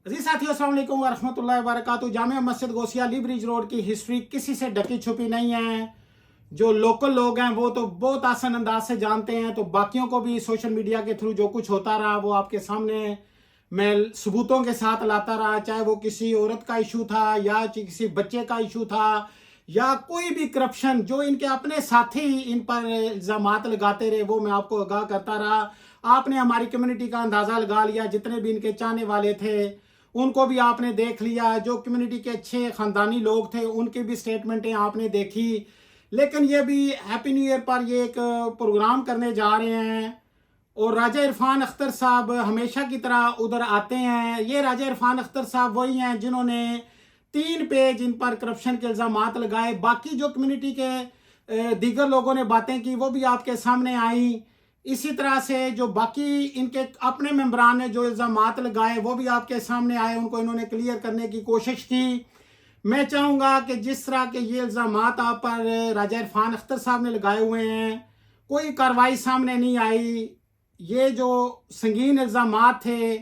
जी साथियों, अस्सलाम वालेकुम वरहमतुल्लाहि वबरकातुहू। जामिया मस्जिद गोसिया ली ब्रिज रोड की हिस्ट्री किसी से ढकी छुपी नहीं है। जो लोकल लोग हैं वो तो बहुत आसान अंदाज से जानते हैं, तो बाकियों को भी सोशल मीडिया के थ्रू जो कुछ होता रहा वो आपके सामने मैं सबूतों के साथ लाता रहा। चाहे वो किसी औरत का इशू था या किसी बच्चे का इशू था या कोई भी करप्शन जो इनके अपने साथी इन पर इल्जामात लगाते रहे, वो मैं आपको आगाह करता रहा। आपने हमारी कम्युनिटी का अंदाजा लगा लिया, जितने भी इनके चाहने वाले थे उनको भी आपने देख लिया, जो कम्युनिटी के अच्छे खानदानी लोग थे उनकी भी स्टेटमेंटें आपने देखी। लेकिन ये भी हैप्पी न्यू ईयर पर ये एक प्रोग्राम करने जा रहे हैं और राजा इरफान अख्तर साहब हमेशा की तरह उधर आते हैं। ये राजा इरफान अख्तर साहब वही हैं जिन्होंने 3 पेज इन पर करप्शन के इल्जामात लगाए। बाकी जो कम्युनिटी के दीगर लोगों ने बातें की वो भी आपके सामने आई। इसी तरह से जो बाकी इनके अपने मेंबरान ने जो इल्जामात लगाए वो भी आपके सामने आए, उनको इन्होंने क्लियर करने की कोशिश की। मैं चाहूँगा कि जिस तरह के ये इल्जामात आप पर राजा इरफान अख्तर साहब ने लगाए हुए हैं, कोई कार्रवाई सामने नहीं आई। ये जो संगीन इल्जामात थे,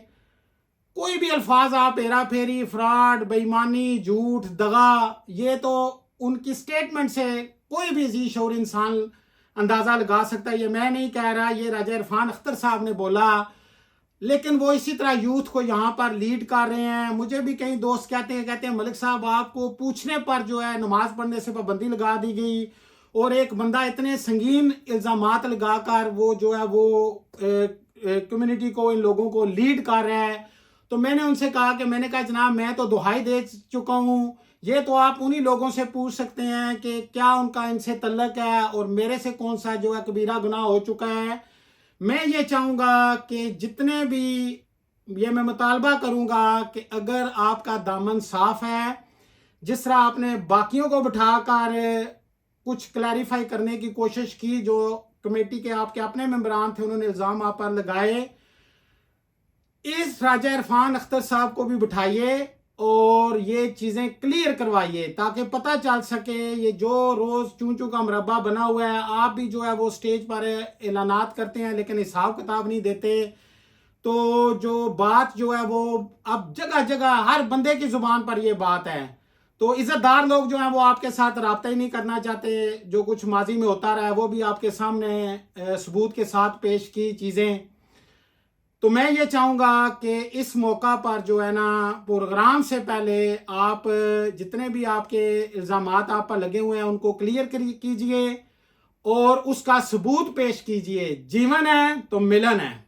कोई भी अल्फाज आप हेरा फेरी, फ्रॉड, बेईमानी, झूठ, दगा, ये तो उनकी स्टेटमेंट से कोई भी जी शऊर इंसान अंदाजा लगा सकता है। ये मैं नहीं कह रहा, ये राजा इरफान अख्तर साहब ने बोला। लेकिन वो इसी तरह यूथ को यहाँ पर लीड कर रहे हैं। मुझे भी कई दोस्त कहते हैं मलिक साहब आपको पूछने पर जो है नमाज पढ़ने से पाबंदी लगा दी गई, और एक बंदा इतने संगीन इल्जामात लगाकर वो जो है वो कम्युनिटी को, इन लोगों को लीड कर रहा है। तो मैंने उनसे कहा कि मैंने कहा जनाब मैं तो दुहाई दे चुका हूँ, ये तो आप उन्हीं लोगों से पूछ सकते हैं कि क्या उनका इनसे तल्लक है और मेरे से कौन सा जो है कबीरा गुनाह हो चुका है। मैं ये चाहूँगा कि जितने भी ये मैं मुतालबा करूँगा कि अगर आपका दामन साफ है, जिस तरह आपने बाकियों को बिठाकर कुछ क्लैरिफाई करने की कोशिश की, जो कमेटी के आपके अपने मेंबरान थे उन्होंने इल्ज़ाम आप पर लगाए, इस राजा इरफान अख्तर साहब को भी बिठाइए और ये चीज़ें क्लियर करवाइए ताकि पता चल सके। ये जो रोज़ चूं चूं का मरबा बना हुआ है, आप भी जो है वो स्टेज पर ऐलानात करते हैं लेकिन हिसाब किताब नहीं देते। तो जो बात जो है वो अब जगह जगह हर बंदे की जुबान पर ये बात है। तो इज्जतदार लोग जो हैं वो आपके साथ रब्ता ही नहीं करना चाहते। जो कुछ माजी में होता रहा है वो भी आपके सामने सबूत के साथ पेश की चीज़ें। तो मैं ये चाहूँगा कि इस मौका पर जो है ना, प्रोग्राम से पहले आप जितने भी आपके इल्ज़ामात आप पर लगे हुए हैं उनको क्लियर कीजिए और उसका सबूत पेश कीजिए। जीवन है तो मिलन है।